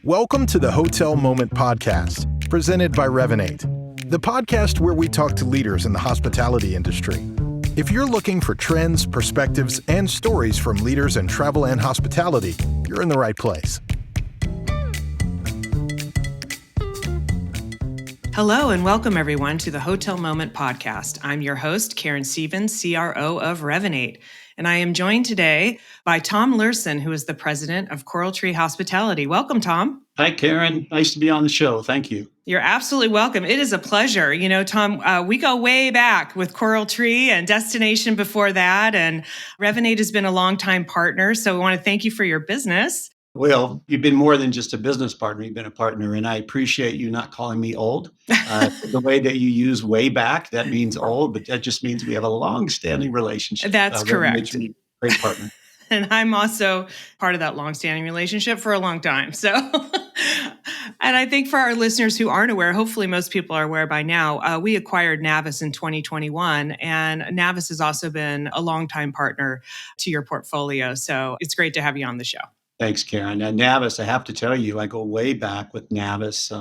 Welcome to the Hotel Moment Podcast, presented by Revinate, the podcast where we talk to leaders in the hospitality industry. If you're looking for trends, perspectives, and stories from leaders in travel and hospitality, you're in the right place. Hello and welcome everyone to the Hotel Moment Podcast. I'm your host, Karen Stevens, CRO of Revinate. And I am joined today by Tom Luersen, who is the president of CoralTree Hospitality. Welcome, Tom. Hi, Karen. Nice to be on the show. Thank you. You're absolutely welcome. It is a pleasure. You know, Tom, we go way back with CoralTree and Destination before that. And Revinate has been a longtime partner. So we want to thank you for your business. Well, you've been more than just a business partner. You've been a partner, and I appreciate you not calling me old. The way that you use way back, that means old, but that just means we have a long-standing relationship. That's correct. Makes me a great partner. And I'm also part of that long-standing relationship for a long time. So, and I think for our listeners who aren't aware, hopefully most people are aware by now, we acquired Navis in 2021, and Navis has also been a longtime partner to your portfolio. So it's great to have you on the show. Thanks, Karen. And Navis, I have to tell you, I go way back with Navis,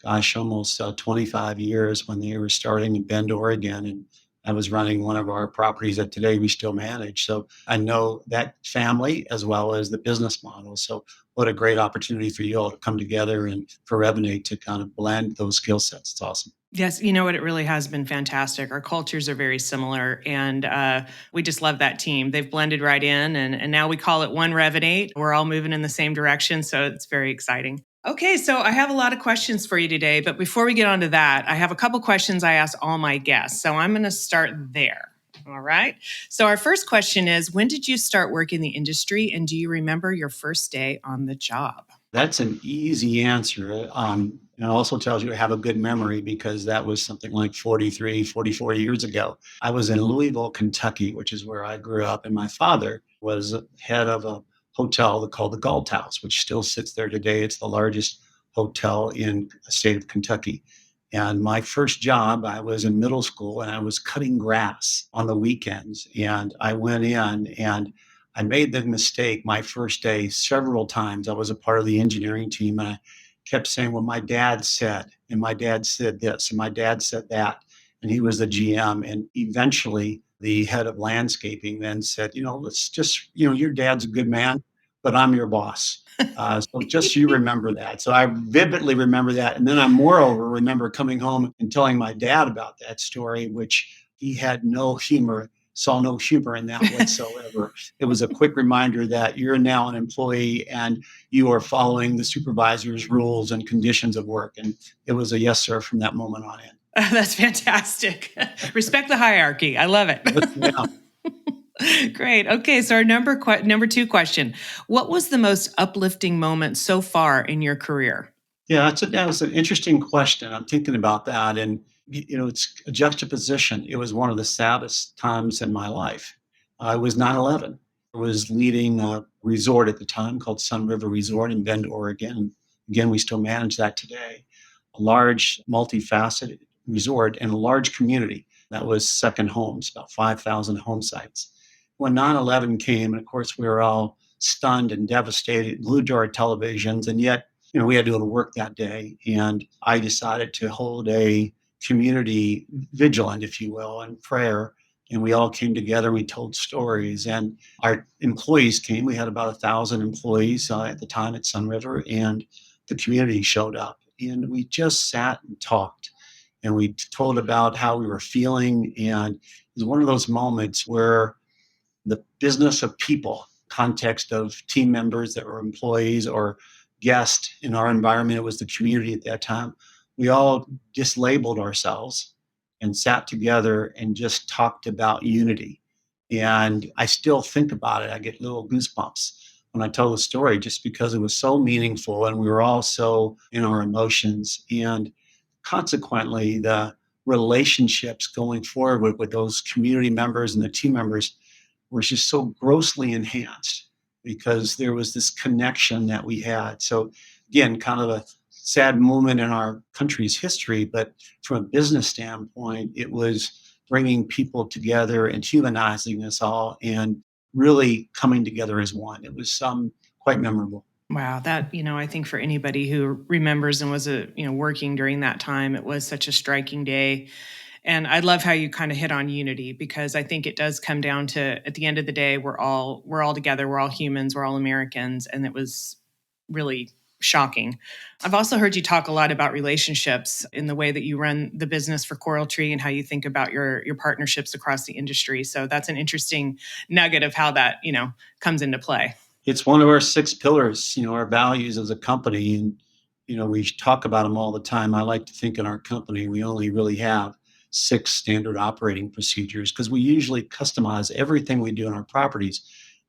almost 25 years when they were starting in Bend, Oregon. And I was running one of our properties that today we still manage. So I know that family as well as the business model. So what a great opportunity for you all to come together and for Revinate to kind of blend those skill sets. It's awesome. Yes, you know what? It really has been fantastic. Our cultures are very similar, and we just love that team. They've blended right in, and now we call it One Revinate. We're all moving in the same direction, so it's very exciting. Okay, so I have a lot of questions for you today, but before we get on to that, I have a couple questions I ask all my guests, so I'm going to start there. All right. So our first question is, when did you start work in the industry, and do you remember your first day on the job? That's an easy answer. And it also tells you I have a good memory because that was something like 44 years ago. I was in Louisville, Kentucky, which is where I grew up. And my father was head of a hotel called the Galt House, which still sits there today. It's the largest hotel in the state of Kentucky. And my first job, I was in middle school and I was cutting grass on the weekends. And I went in and I made the mistake my first day several times. I was a part of the engineering team and I kept saying, well, my dad said, and my dad said this, and my dad said that. And he was the GM. And eventually the head of landscaping then said, let's just, your dad's a good man, but I'm your boss. So just so you remember that. So I vividly remember that. And then I moreover remember coming home and telling my dad about that story, which he had saw no humor in that whatsoever. It was a quick reminder that you're now an employee and you are following the supervisor's rules and conditions of work. And it was a yes, sir, from that moment on in. That's fantastic. Respect the hierarchy. I love it. Yeah. Great. Okay. So our number two question, what was the most uplifting moment so far in your career? Yeah, that was an interesting question. I'm thinking about that. And it's a juxtaposition. It was one of the saddest times in my life. It was 9/11. I was leading a resort at the time called Sun River Resort in Bend, Oregon. Again, we still manage that today. A large, multifaceted resort and a large community that was second homes, about 5,000 home sites. When 9/11 came, and of course, we were all stunned and devastated, glued to our televisions, and yet, we had to go to work that day. And I decided to hold a community vigilant, if you will, and prayer. And we all came together, we told stories, and our employees came. We had about 1,000 employees at the time at Sun River, and the community showed up. And we just sat and talked, and we told about how we were feeling. And it was one of those moments where the business of people, context of team members that were employees or guests in our environment, it was the community at that time. We all dislabeled ourselves and sat together and just talked about unity. And I still think about it. I get little goosebumps when I tell the story just because it was so meaningful and we were all so in our emotions. And consequently, the relationships going forward with those community members and the team members were just so grossly enhanced because there was this connection that we had. So again, kind of a sad moment in our country's history, but from a business standpoint, it was bringing people together and humanizing us all and really coming together as one. It was quite memorable. Wow, that, I think for anybody who remembers and was working during that time, it was such a striking day. And I love how you kind of hit on unity, because I think it does come down to, at the end of the day, we're all together, we're all humans, we're all Americans, and it was really shocking. I've also heard you talk a lot about relationships in the way that you run the business for CoralTree and how you think about your partnerships across the industry. So that's an interesting nugget of how that, comes into play. It's one of our 6 pillars, our values as a company. And, we talk about them all the time. I like to think in our company, we only really have 6 standard operating procedures because we usually customize everything we do in our properties.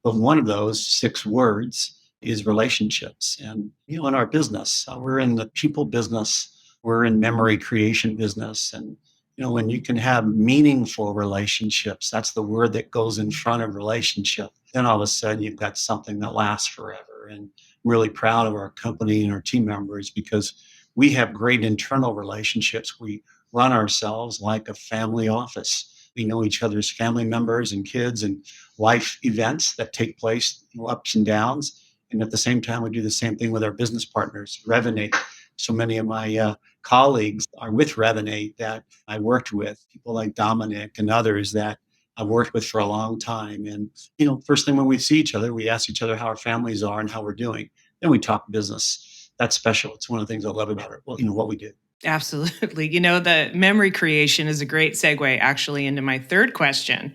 But one of those 6 words is relationships. And, in our business, we're in the people business, we're in memory creation business. And, when you can have meaningful relationships, that's the word that goes in front of relationship. Then all of a sudden you've got something that lasts forever. And I'm really proud of our company and our team members because we have great internal relationships. We run ourselves like a family office. We know each other's family members and kids and life events that take place, ups and downs. And at the same time, we do the same thing with our business partners, Revinate. So many of my colleagues are with Revinate that I worked with, people like Dominic and others that I've worked with for a long time. And, first thing when we see each other, we ask each other how our families are and how we're doing. Then we talk business. That's special. It's one of the things I love about it. Well, what we do. Absolutely. The memory creation is a great segue actually into my third question,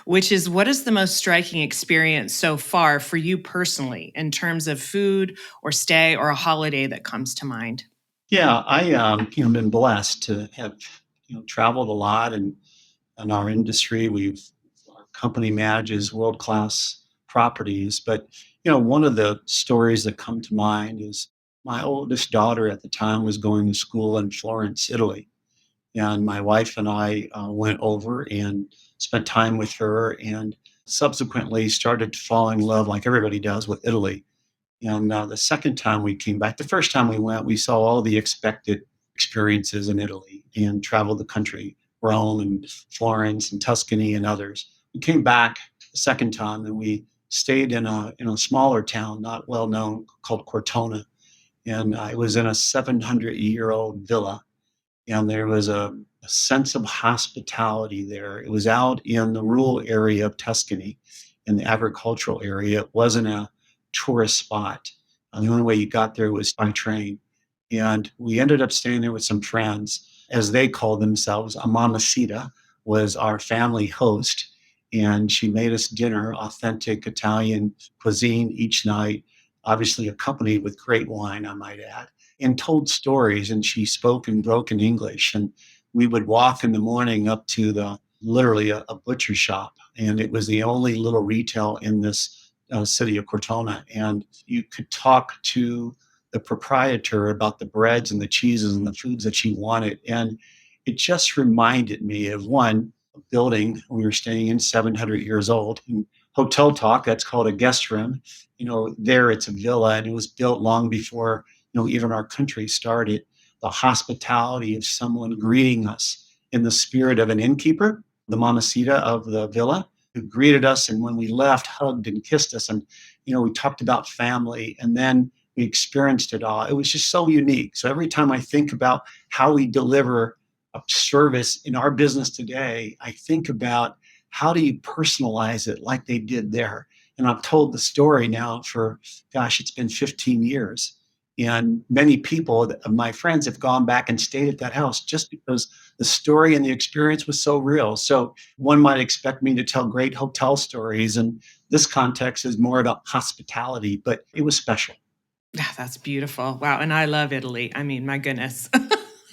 which is, what is the most striking experience so far for you personally in terms of food or stay or a holiday that comes to mind? Yeah, I been blessed to have traveled a lot, and in our industry, our company manages world class properties. But one of the stories that come to mind is my oldest daughter at the time was going to school in Florence, Italy, and my wife and I went over and spent time with her, and subsequently started to fall in love, like everybody does, with Italy. And the second time we came back, the first time we went, we saw all the expected experiences in Italy and traveled the country, Rome and Florence and Tuscany and others. We came back the second time and we stayed in a smaller town, not well known, called Cortona. And I was in a 700-year-old villa, and there was a sense of hospitality there. It was out in the rural area of Tuscany, in the agricultural area. It wasn't a tourist spot. The only way you got there was by train. And we ended up staying there with some friends, as they called themselves. A mamacita was our family host, and she made us dinner, authentic Italian cuisine each night, obviously accompanied with great wine, I might add, and told stories. And she spoke in broken English. And we would walk in the morning up to literally a butcher shop. And it was the only little retail in this city of Cortona. And you could talk to the proprietor about the breads and the cheeses and the foods that she wanted. And it just reminded me of a building we were staying in, 700 years old. And hotel talk, that's called a guest room. There it's a villa, and it was built long before, even our country started. The hospitality of someone greeting us in the spirit of an innkeeper, the mamacita of the villa, who greeted us, and when we left, hugged and kissed us. And, we talked about family, and then we experienced it all. It was just so unique. So every time I think about how we deliver a service in our business today, I think about how do you personalize it like they did there. And I've told the story now for, gosh, it's been 15 years. And many people, my friends, have gone back and stayed at that house just because the story and the experience was so real. So one might expect me to tell great hotel stories, and this context is more about hospitality, but it was special. Ah, that's beautiful. Wow. And I love Italy. I mean, my goodness.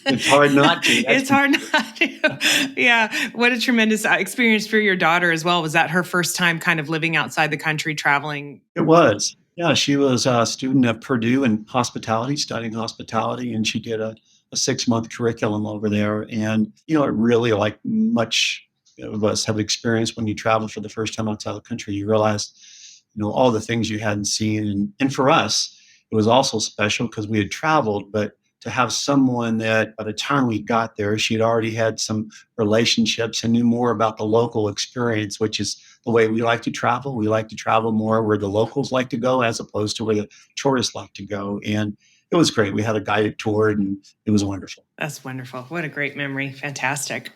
It's hard not to. It's hard not to. Yeah. What a tremendous experience for your daughter as well. Was that her first time kind of living outside the country, traveling? It was. Yeah, she was a student at Purdue in hospitality, studying hospitality, and she did a 6-month curriculum over there. And, it really, like much of us have experienced when you travel for the first time outside the country, you realize, all the things you hadn't seen. And for us, it was also special because we had traveled, but to have someone that by the time we got there, she'd already had some relationships and knew more about the local experience, which is the way we like to travel. We like to travel more where the locals like to go as opposed to where the tourists like to go. And it was great. We had a guided tour and it was wonderful. That's wonderful. What a great memory. Fantastic.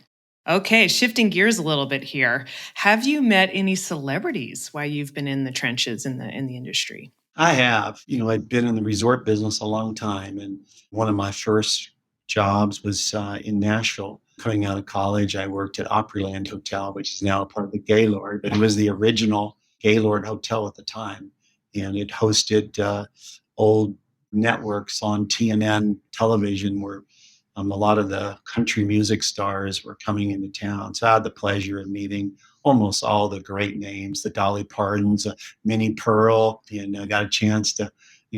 Okay, shifting gears a little bit here. Have you met any celebrities while you've been in the trenches in the industry? I have. I'd been in the resort business a long time. And one of my first jobs was in Nashville. Coming out of college, I worked at Opryland Hotel, which is now a part of the Gaylord, but it was the original Gaylord Hotel at the time. And it hosted old networks on TNN television where a lot of the country music stars were coming into town. So I had the pleasure of meeting almost all the great names, the Dolly Partons, Minnie Pearl, and I got a chance to,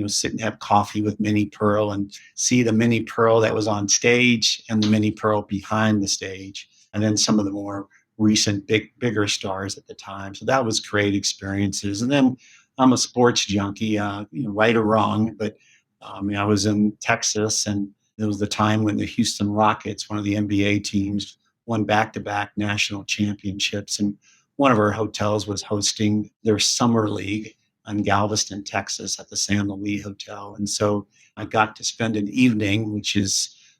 sit and have coffee with Minnie Pearl and see the Minnie Pearl that was on stage and the Minnie Pearl behind the stage, and then some of the more recent bigger stars at the time. So that was great experiences. And then I'm a sports junkie, right or wrong, but I was in Texas, and it was the time when the Houston Rockets, one of the NBA teams, won back-to-back national championships. And one of our hotels was hosting their summer league in Galveston, Texas at the San Luis Hotel. And so I got to spend an evening, which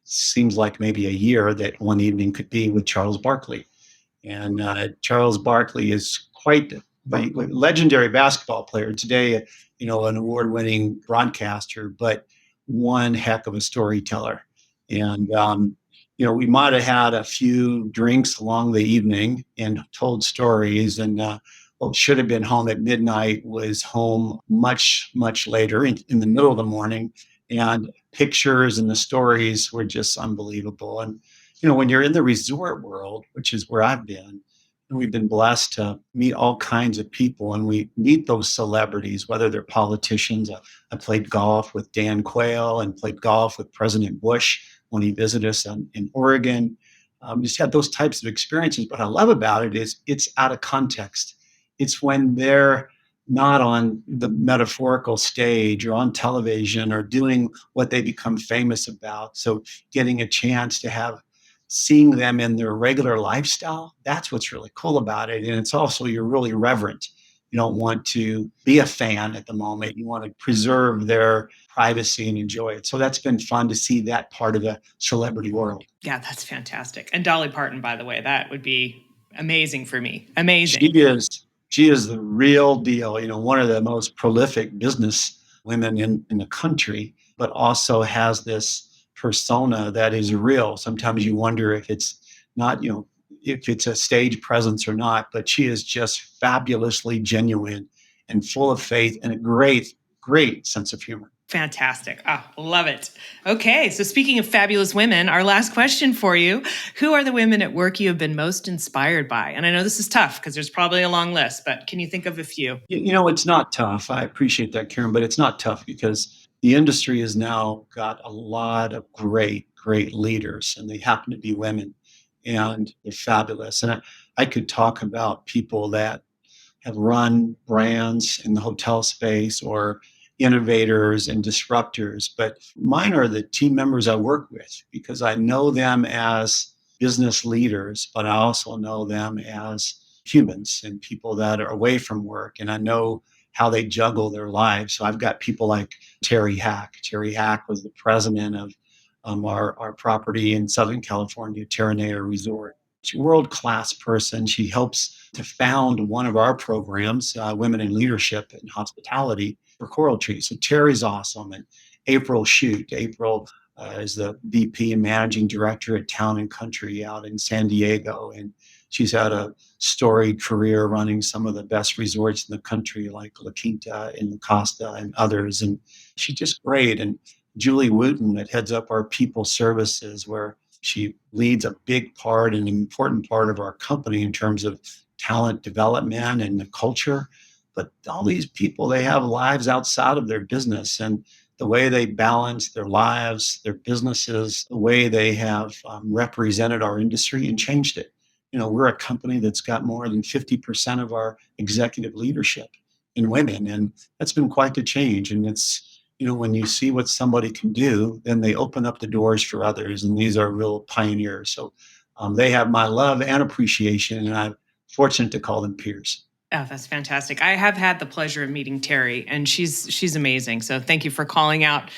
seems like maybe a year that one evening could be, with Charles Barkley. And Charles Barkley is quite a legendary basketball player today, an award-winning broadcaster, but one heck of a storyteller. And, we might have had a few drinks along the evening and told stories. And what should have been home at midnight was home much, much later in the middle of the morning. And pictures and the stories were just unbelievable. And, when you're in the resort world, which is where I've been, and we've been blessed to meet all kinds of people, and we meet those celebrities, whether they're politicians. I played golf with Dan Quayle and played golf with President Bush when he visited us in Oregon. Just had those types of experiences. What I love about it is it's out of context. It's when they're not on the metaphorical stage or on television or doing what they become famous about. So getting a chance to seeing them in their regular lifestyle, that's what's really cool about it. And it's also, you're really reverent. You don't want to be a fan at the moment. You want to preserve their privacy and enjoy it. So that's been fun to see that part of the celebrity world. Yeah, that's fantastic. And Dolly Parton, by the way, that would be amazing for me. Amazing. She is the real deal. One of the most prolific business women in the country, but also has this persona that is real. Sometimes you wonder if it's not, if it's a stage presence or not, but she is just fabulously genuine and full of faith and a great, great sense of humor. Fantastic. Love it. Okay. So speaking of fabulous women, our last question for you, who are the women at work you have been most inspired by? And I know this is tough because there's probably a long list, but can you think of a few? It's not tough. I appreciate that, Karen, but it's not tough because the industry has now got a lot of great, great leaders, and they happen to be women, and they're fabulous. And I could talk about people that have run brands in the hotel space or innovators and disruptors, but mine are the team members I work with because I know them as business leaders, but I also know them as humans and people that are away from work, and I know how they juggle their lives. So I've got people like Terry Hack. Terry Hack was the president of our property in Southern California, Terranea Resort. She's a world-class person. She helps to found one of our programs, Women in Leadership and Hospitality, for CoralTree. So Terry's awesome. And April Shute. April is the VP and Managing Director at Town and Country out in San Diego. And she's had a storied career running some of the best resorts in the country, like La Quinta and Costa and others. And she's just great. And Julie Wooten, that heads up our people services, where she leads a big part and an important part of our company in terms of talent development and the culture. But all these people, they have lives outside of their business, and the way they balance their lives, their businesses, the way they have represented our industry and changed it. We're a company that's got more than 50% of our executive leadership in women, and that's been quite the change. And it's when you see what somebody can do, then they open up the doors for others. And these are real pioneers. So they have my love and appreciation, and I'm fortunate to call them peers. Oh, that's fantastic. I have had the pleasure of meeting Terry, and she's amazing. So thank you for calling out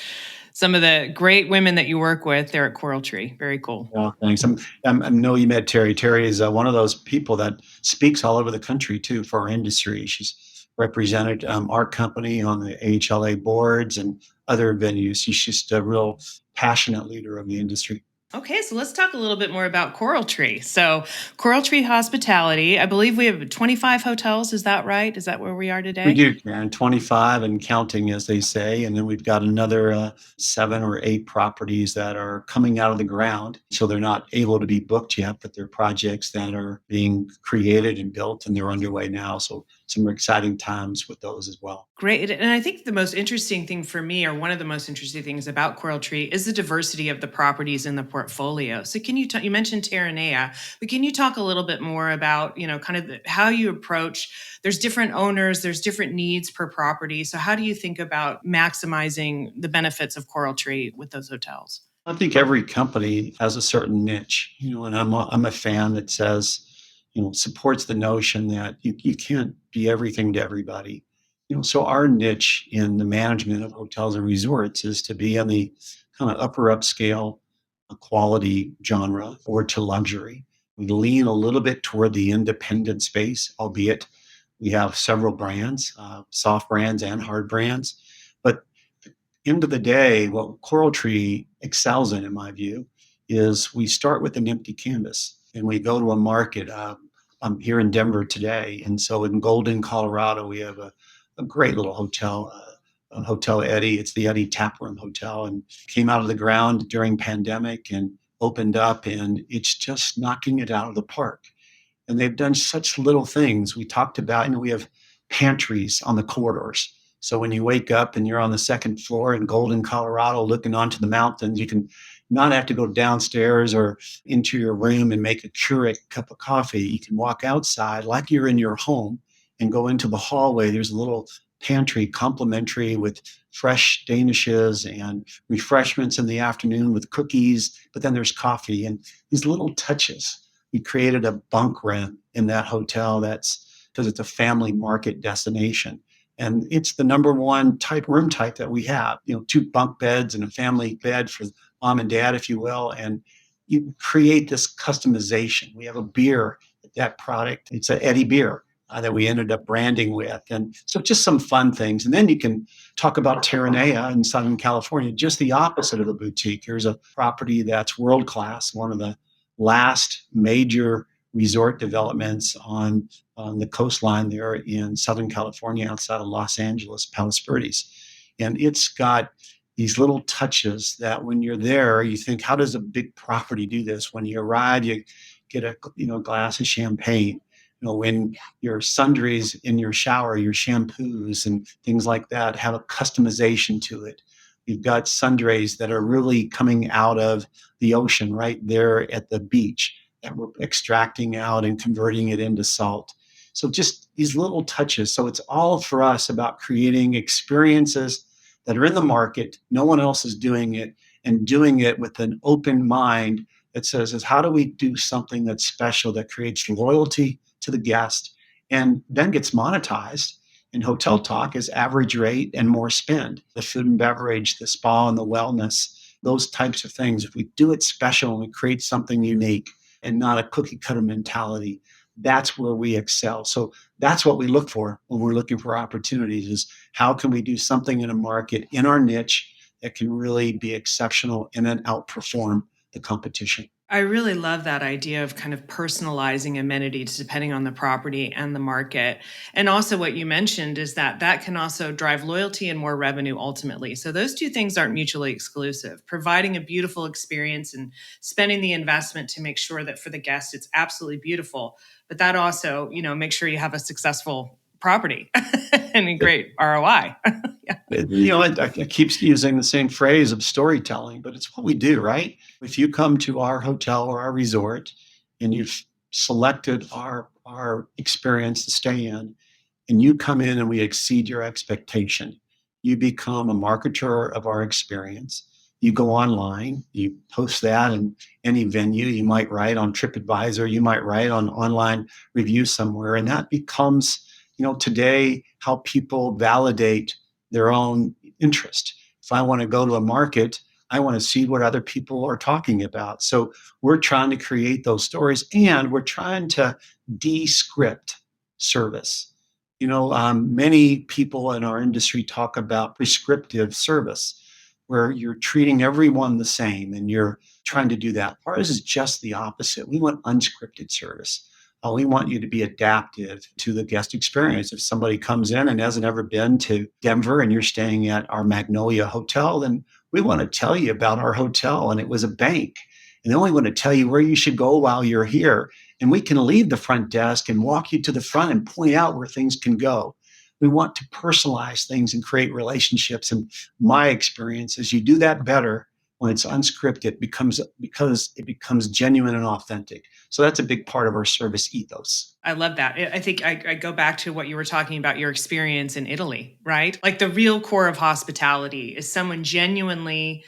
some of the great women that you work with there at CoralTree. Very cool. Yeah, thanks. I know you met Terry. Terry is one of those people that speaks all over the country too for our industry. She's represented our company on the AHLA boards and other venues. She's just a real passionate leader of the industry. Okay, so let's talk a little bit more about CoralTree. So, CoralTree Hospitality, I believe we have 25 hotels. Is that right? Is that where we are today? We do, Karen, 25 and counting, as they say. And then we've got another 7 or 8 properties that are coming out of the ground. So they're not able to be booked yet, but they're projects that are being created and built, and they're underway now. So some exciting times with those as well. Great. And I think the most interesting thing for me, or one of the most interesting things about CoralTree, is the diversity of the properties in the portfolio. So can you you mentioned Terranea, but can you talk a little bit more about, kind of how you approach, there's different owners, there's different needs per property. So how do you think about maximizing the benefits of CoralTree with those hotels? I think every company has a certain niche, and I'm a fan that says, supports the notion that you can't be everything to everybody. So our niche in the management of hotels and resorts is to be in the kind of upper upscale quality genre or to luxury. We lean a little bit toward the independent space, albeit we have several brands, soft brands and hard brands. But end of the day, what CoralTree excels in my view, is we start with an empty canvas and we go to a market. I'm here in Denver today, and so in Golden, Colorado, we have a great little hotel, Hotel Eddie. It's the Eddie Taproom Hotel, and came out of the ground during pandemic and opened up, and it's just knocking it out of the park. And they've done such little things. We talked about, we have pantries on the corridors. So when you wake up and you're on the second floor in Golden, Colorado, looking onto the mountains, you can not have to go downstairs or into your room and make a Keurig cup of coffee. You can walk outside like you're in your home and go into the hallway. There's a little pantry complimentary with fresh danishes and refreshments in the afternoon with cookies, but then there's coffee and these little touches. We created a bunk rent in that hotel that's because it's a family market destination. And it's the number one room type that we have, 2 bunk beds and a family bed for mom and dad, if you will. And you create this customization. We have a beer, that product. It's an Eddie beer that we ended up branding with. And so just some fun things. And then you can talk about Terranea in Southern California, just the opposite of a boutique. Here's a property that's world-class, one of the last major resort developments on the coastline there in Southern California, outside of Los Angeles, Palos Verdes. And it's got these little touches that when you're there, you think, how does a big property do this? When you arrive, you get a glass of champagne. When your sundries in your shower, your shampoos and things like that have a customization to it. You've got sundries that are really coming out of the ocean right there at the beach that we're extracting out and converting it into salt. So just these little touches. So it's all for us about creating experiences that are in the market. No one else is doing it, and doing it with an open mind that says, is how do we do something that's special, that creates loyalty to the guest and then gets monetized in hotel talk as average rate and more spend. The food and beverage, the spa and the wellness, those types of things. If we do it special and we create something unique and not a cookie cutter mentality, that's where we excel. So that's what we look for when we're looking for opportunities, is how can we do something in a market in our niche that can really be exceptional and then outperform the competition. I really love that idea of kind of personalizing amenities depending on the property and the market. And also what you mentioned is that can also drive loyalty and more revenue ultimately. So those two things aren't mutually exclusive. Providing a beautiful experience and spending the investment to make sure that for the guest it's absolutely beautiful. But that also, make sure you have a successful property and a great ROI. Yeah. I keep using the same phrase of storytelling, but it's what we do, right? If you come to our hotel or our resort and you've selected our experience to stay in, and you come in and we exceed your expectation, You become a marketer of our experience. You go online, you post that in any venue. You might write on TripAdvisor, you might write on online review somewhere, and that becomes, today how people validate their own interest. If I want to go to a market, I want to see what other people are talking about. So we're trying to create those stories, and we're trying to de-script service. Many people in our industry talk about prescriptive service, where you're treating everyone the same and you're trying to do that. Ours is just the opposite. We want unscripted service. We want you to be adaptive to the guest experience. If somebody comes in and hasn't ever been to Denver and you're staying at our Magnolia Hotel, then we want to tell you about our hotel. And it was a bank. And then we want to tell you where you should go while you're here. And we can leave the front desk and walk you to the front and point out where things can go. We want to personalize things and create relationships. And my experience is you do that better when it's unscripted because it becomes genuine and authentic. So that's a big part of our service ethos. I love that. I think I go back to what you were talking about, your experience in Italy, right? Like the real core of hospitality is someone genuinely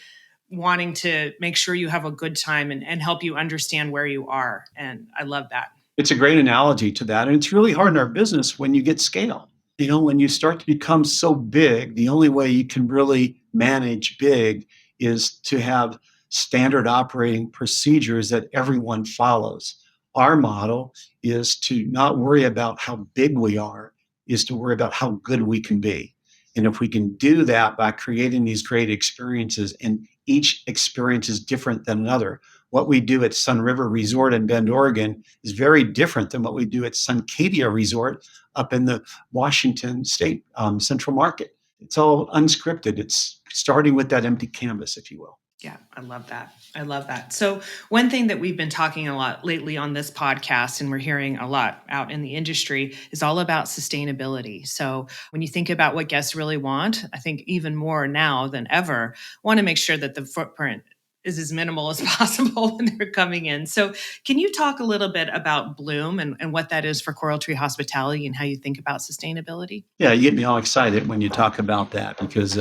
wanting to make sure you have a good time and help you understand where you are. And I love that. It's a great analogy to that. And it's really hard in our business when you get scale. When you start to become so big, the only way you can really manage big is to have standard operating procedures that everyone follows. Our model is to not worry about how big we are, is to worry about how good we can be. And if we can do that by creating these great experiences, and each experience is different than another. What we do at Sun River Resort in Bend, Oregon is very different than what we do at Suncadia Resort up in the Washington State Central Market. It's all unscripted. It's starting with that empty canvas, if you will. Yeah, I love that. I love that. So one thing that we've been talking a lot lately on this podcast, and we're hearing a lot out in the industry, is all about sustainability. So when you think about what guests really want, I think even more now than ever, want to make sure that the footprint is as minimal as possible when they're coming in. So can you talk a little bit about Bloom and what that is for CoralTree Hospitality and how you think about sustainability? Yeah, you get me all excited when you talk about that because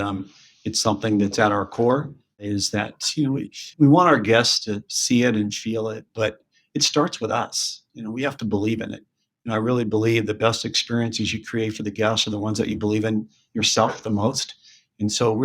it's something that's at our core. Is that we want our guests to see it and feel it, but it starts with us. We have to believe in it. I really believe the best experiences you create for the guests are the ones that you believe in yourself the most. And so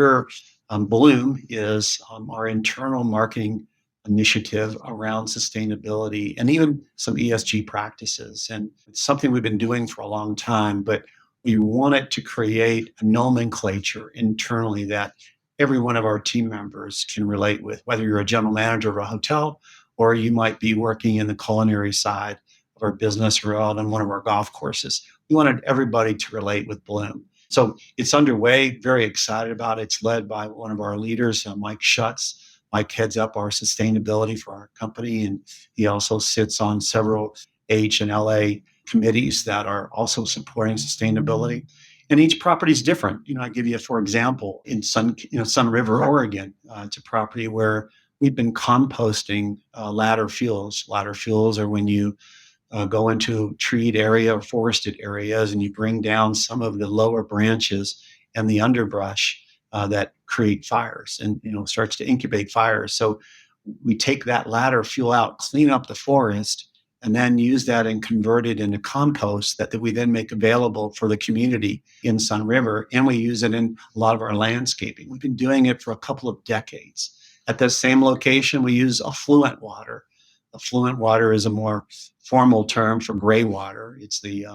Bloom is our internal marketing initiative around sustainability and even some ESG practices. And it's something we've been doing for a long time, but we wanted to create a nomenclature internally that every one of our team members can relate with, whether you're a general manager of a hotel or you might be working in the culinary side of our business or out on one of our golf courses. We wanted everybody to relate with Bloom. So it's underway, very excited about it. It's led by one of our leaders, Mike Schutz. Mike heads up our sustainability for our company, and he also sits on several H and LA committees that are also supporting sustainability. And each property is different. I give you, for example, in Sun River, Oregon, it's a property where we've been composting ladder fuels. Ladder fuels are when you go into treed area or forested areas and you bring down some of the lower branches and the underbrush that create fires and starts to incubate fires. So we take that ladder fuel out, clean up the forest, and then use that and convert it into compost that we then make available for the community in Sun River. And we use it in a lot of our landscaping. We've been doing it for a couple of decades. At the same location, we use affluent water. Affluent water is a more formal term for gray water. It's the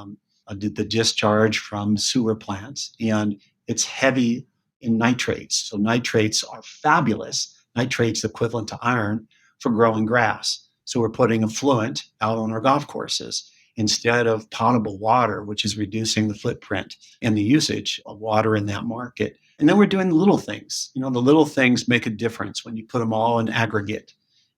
discharge from sewer plants, and it's heavy in nitrates. So nitrates are fabulous. Nitrates equivalent to iron for growing grass. So we're putting affluent out on our golf courses instead of potable water, which is reducing the footprint and the usage of water in that market. And then we're doing the little things. The little things make a difference when you put them all in aggregate.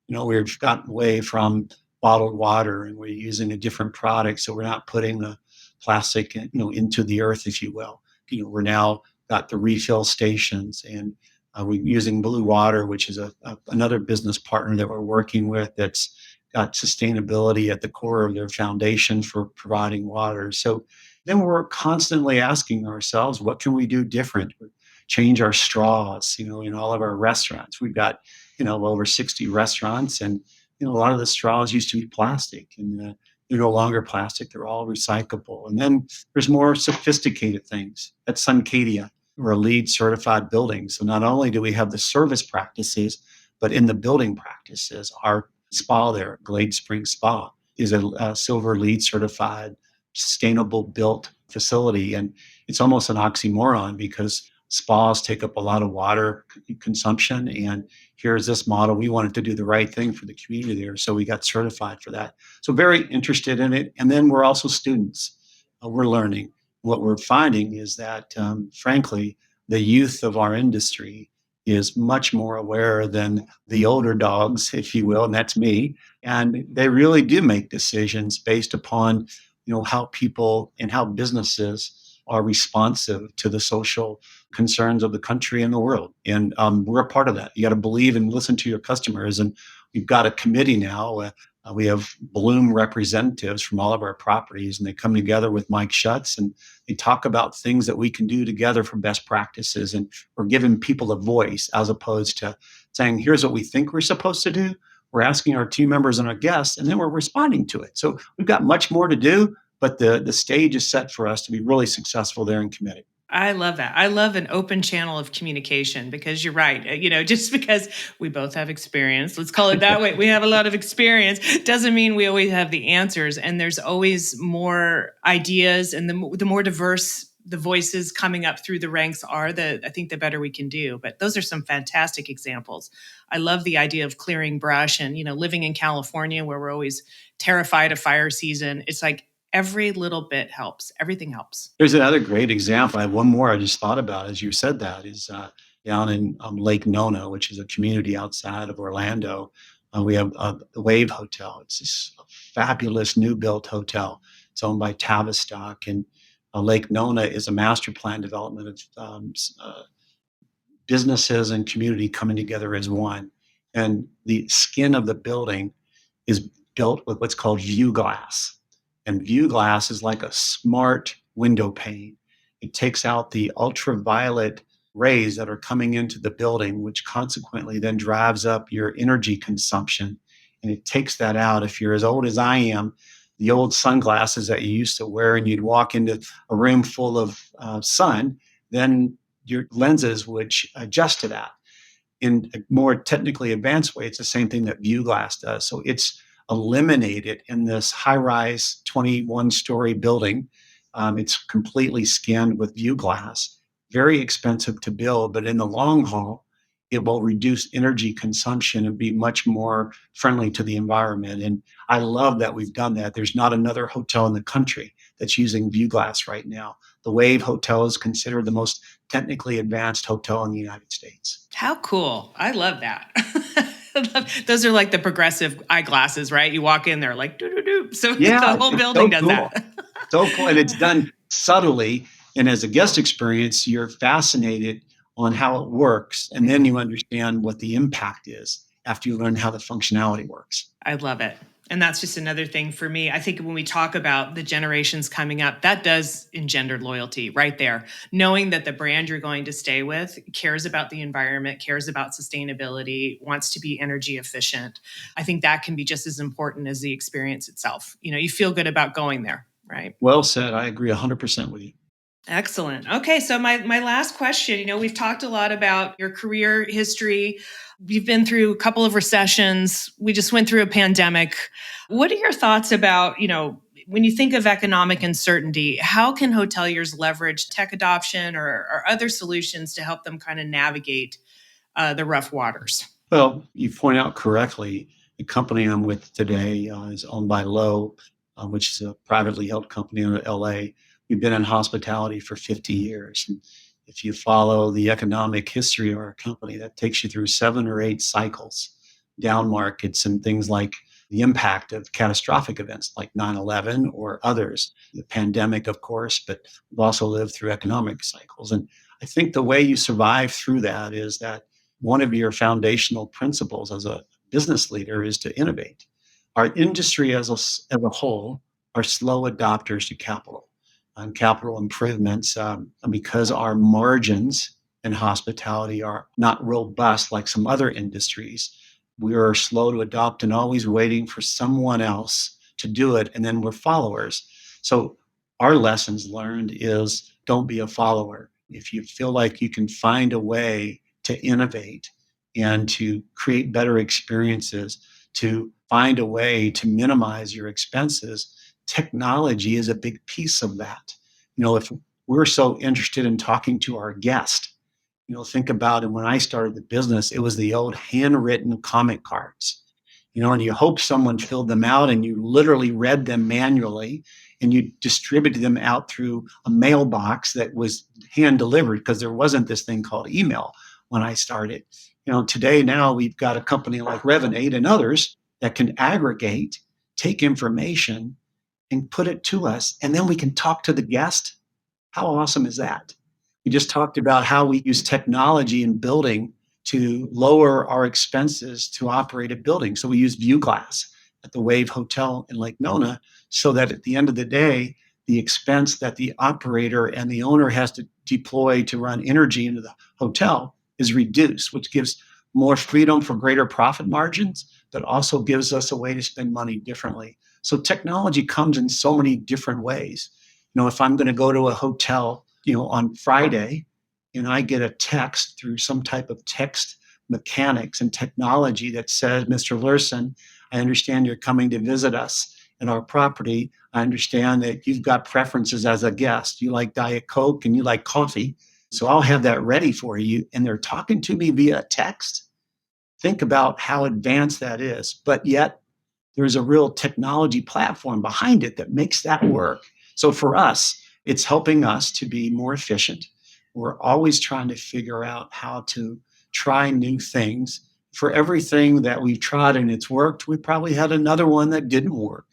We've gotten away from bottled water and we're using a different product. So we're not putting the plastic, into the earth, if you will. We're now got the refill stations, and we're using Blue Water, which is another business partner that we're working with that's got sustainability at the core of their foundation for providing water. So then we're constantly asking ourselves, what can we do different? We're change our straws, in all of our restaurants. We've got, over 60 restaurants, and, a lot of the straws used to be plastic, and they're no longer plastic. They're all recyclable. And then there's more sophisticated things. At Suncadia, we're a LEED certified building. So not only do we have the service practices, but in the building practices, our spa there, Glade Spring Spa, is a silver LEED certified, sustainable built facility. And it's almost an oxymoron because spas take up a lot of water consumption. And here's this model. We wanted to do the right thing for the community there. So we got certified for that. So very interested in it. And then we're also students. We're learning. What we're finding is that, frankly, the youth of our industry is much more aware than the older dogs, if you will, and that's me. And they really do make decisions based upon, how people and how businesses are responsive to the social concerns of the country and the world. And we're a part of that. You got to believe and listen to your customers. And we've got a committee now. We have Bloom representatives from all of our properties, and they come together with Mike Schutz, and they talk about things that we can do together for best practices. And we're giving people a voice as opposed to saying, here's what we think we're supposed to do. We're asking our team members and our guests, and then we're responding to it. So we've got much more to do, but the stage is set for us to be really successful there in committee. I love that. I love an open channel of communication because you're right. Just because we both have experience, let's call it that way. We have a lot of experience doesn't mean we always have the answers. And there's always more ideas, and the more diverse the voices coming up through the ranks are, I think the better we can do. But those are some fantastic examples. I love the idea of clearing brush and, living in California where we're always terrified of fire season. It's like, every little bit helps. Everything helps. There's another great example. I have one more I just thought about as you said that is down in Lake Nona, which is a community outside of Orlando. We have the Wave Hotel. It's this fabulous new built hotel. It's owned by Tavistock, and Lake Nona is a master plan development of businesses and community coming together as one. And the skin of the building is built with what's called view glass. And view glass is like a smart window pane. It takes out the ultraviolet rays that are coming into the building, which consequently then drives up your energy consumption. And it takes that out. If you're as old as I am, the old sunglasses that you used to wear and you'd walk into a room full of sun, then your lenses would adjust to that. In a more technically advanced way, it's the same thing that view glass does. So it's eliminated in this high-rise 21-story building. It's completely skinned with view glass. Very expensive to build, but in the long haul, it will reduce energy consumption and be much more friendly to the environment. And I love that we've done that. There's not another hotel in the country that's using view glass right now. The Wave Hotel is considered the most technically advanced hotel in the United States. How cool. I love that. Those are like the progressive eyeglasses, right? You walk in, they're like, doo-doo-doo. So yeah, the whole building does that. So cool. And it's done subtly. And as a guest experience, you're fascinated on how it works. And then you understand what the impact is after you learn how the functionality works. I love it. And that's just another thing for me. I think when we talk about the generations coming up, that does engender loyalty right there. Knowing that the brand you're going to stay with cares about the environment, cares about sustainability, wants to be energy efficient. I think that can be just as important as the experience itself. You feel good about going there, right? Well said. I agree 100% with you. Excellent. Okay, so my last question, we've talked a lot about your career history. You've been through a couple of recessions. We just went through a pandemic. What are your thoughts about, when you think of economic uncertainty, how can hoteliers leverage tech adoption or other solutions to help them kind of navigate the rough waters? Well, you point out correctly, the company I'm with today is owned by Lowe, which is a privately held company in LA. We've been in hospitality for 50 years. And if you follow the economic history of our company, that takes you through 7 or 8 cycles, down markets and things like the impact of catastrophic events like 9/11 or others, the pandemic, of course, but we've also lived through economic cycles. And I think the way you survive through that is that one of your foundational principles as a business leader is to innovate. Our industry as a whole are slow adopters to capital. On capital improvements because our margins and hospitality are not robust like some other industries. We are slow to adopt and always waiting for someone else to do it, and then we're followers. So our lessons learned is don't be a follower. If you feel like you can find a way to innovate and to create better experiences, to find a way to minimize your expenses, technology is a big piece of that. If we're so interested in talking to our guest, think about it. When I started the business, it was the old handwritten comment cards, and you hope someone filled them out and you literally read them manually and you distributed them out through a mailbox that was hand delivered because there wasn't this thing called email when I started. Today now we've got a company like Revinate and others that can aggregate, take information and put it to us, and then we can talk to the guest. How awesome is that? We just talked about how we use technology in building to lower our expenses to operate a building. So we use view glass at the Wave Hotel in Lake Nona so that at the end of the day, the expense that the operator and the owner has to deploy to run energy into the hotel is reduced, which gives more freedom for greater profit margins, but also gives us a way to spend money differently. So technology comes in so many different ways. If I'm going to go to a hotel, on Friday, and I get a text through some type of text mechanics and technology that says, Mr. Luerson, I understand you're coming to visit us in our property. I understand that you've got preferences as a guest. You like Diet Coke and you like coffee. So I'll have that ready for you. And they're talking to me via text. Think about how advanced that is. But yet there's a real technology platform behind it that makes that work. So for us, it's helping us to be more efficient. We're always trying to figure out how to try new things. For everything that we've tried and it's worked, we probably had another one that didn't work.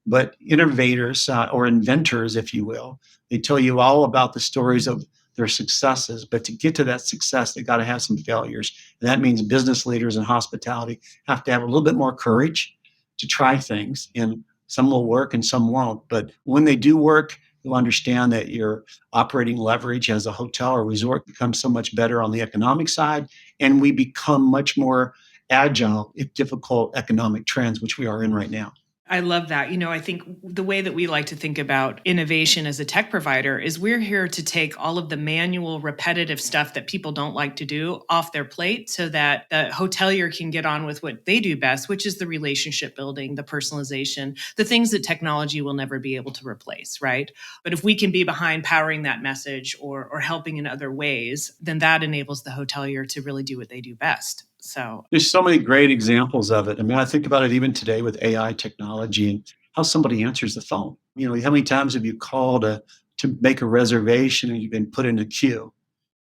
But innovators or inventors, if you will, they tell you all about the stories of their successes. But to get to that success, they got to have some failures. And that means business leaders in hospitality have to have a little bit more courage to try things. And some will work and some won't. But when they do work, you'll understand that your operating leverage as a hotel or resort becomes so much better on the economic side. And we become much more agile if difficult economic trends, which we are in right now. I love that. I think the way that we like to think about innovation as a tech provider is we're here to take all of the manual, repetitive stuff that people don't like to do off their plate so that the hotelier can get on with what they do best, which is the relationship building, the personalization, the things that technology will never be able to replace, right? But if we can be behind powering that message or helping in other ways, then that enables the hotelier to really do what they do best. So there's so many great examples of it. I mean, I think about it even today with AI technology and how somebody answers the phone. How many times have you called to make a reservation and you've been put in a queue?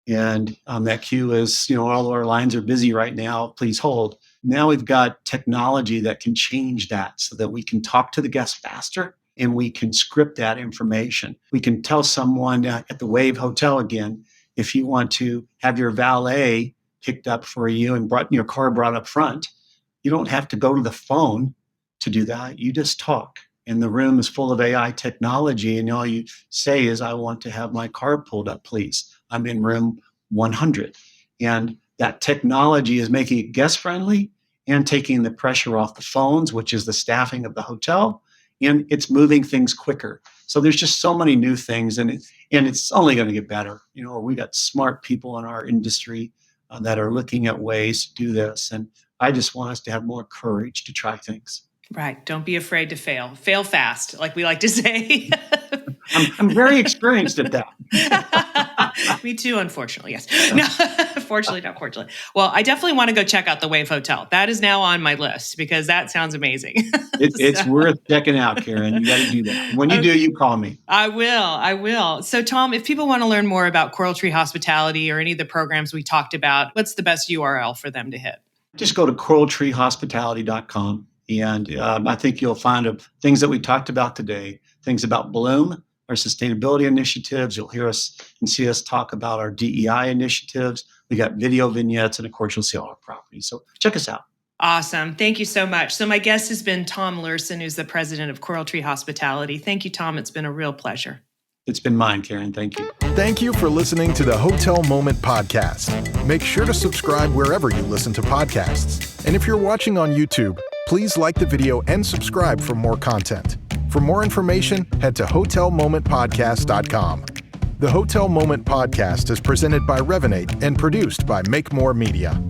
And that queue is, all our lines are busy right now. Please hold. Now we've got technology that can change that so that we can talk to the guest faster and we can script that information. We can tell someone at the Wave Hotel again, if you want to have your valet picked up for you and brought your car brought up front, you don't have to go to the phone to do that. You just talk. And the room is full of AI technology. And all you say is, I want to have my car pulled up, please. I'm in room 100. And that technology is making it guest friendly and taking the pressure off the phones, which is the staffing of the hotel. And it's moving things quicker. So there's just so many new things. And it's only going to get better. We got smart people in our industry that are looking at ways to do this. And I just want us to have more courage to try things. Right. Don't be afraid to fail. Fail fast, like we like to say. I'm very experienced at that. Me too, unfortunately. Yes. No, fortunately, not fortunately. Well, I definitely want to go check out the Wave Hotel. That is now on my list because that sounds amazing. It's worth checking out, Karen. You got to do that. When you do, you call me. I will. So, Tom, if people want to learn more about CoralTree Hospitality or any of the programs we talked about, what's the best URL for them to hit? Just go to CoralTreeHospitality.com. And I think you'll find things that we talked about today, things about Bloom, our sustainability initiatives. You'll hear us and see us talk about our DEI initiatives. We got video vignettes, and of course, you'll see all our properties. So check us out. Awesome. Thank you so much. So my guest has been Tom Luersen, who's the president of CoralTree Hospitality. Thank you, Tom. It's been a real pleasure. It's been mine, Karen. Thank you. Thank you for listening to the Hotel Moment Podcast. Make sure to subscribe wherever you listen to podcasts. And if you're watching on YouTube, please like the video and subscribe for more content. For more information, head to hotelmomentpodcast.com. The Hotel Moment Podcast is presented by Revinate and produced by Make More Media.